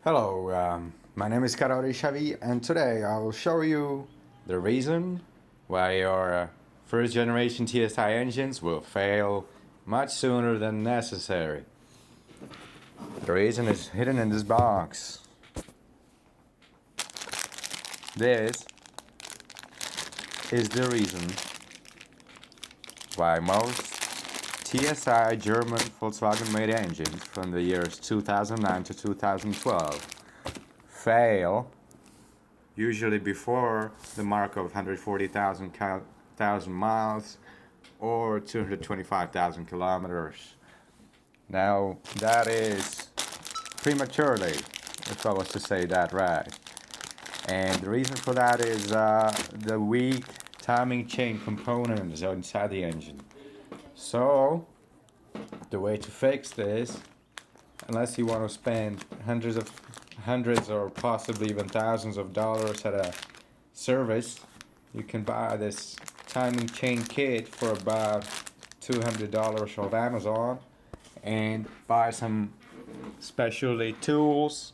Hello, my name is Karori Xavi, and today I will show you the reason why your first generation TSI engines will fail much sooner than necessary. The reason is hidden in this box. This is the reason why most TSI German Volkswagen made engines from the years 2009 to 2012 fail, usually before the mark of 140,000 miles or 225,000 kilometers. Now that is prematurely, if I was to say that right. And the reason for that is the weak timing chain components inside the engine. So the way to fix this, unless you want to spend hundreds or possibly even thousands of dollars at a service, you can buy this timing chain kit for about $200 off Amazon and buy some specialty tools.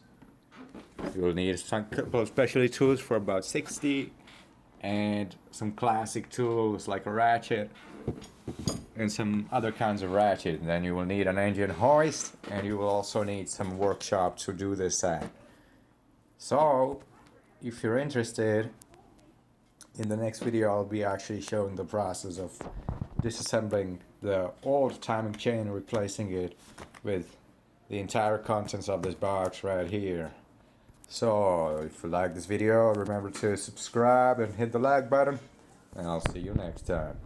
You will need some couple of specialty tools for about 60 and some classic tools like a ratchet and some other kinds of ratchet. Then you will need an engine hoist, and you will also need some workshop to do this at. So if you're interested, in the next video I'll be actually showing the process of disassembling the old timing chain and replacing it with the entire contents of this box right here. So if you like this video, remember to subscribe and hit the like button, and I'll see you next time.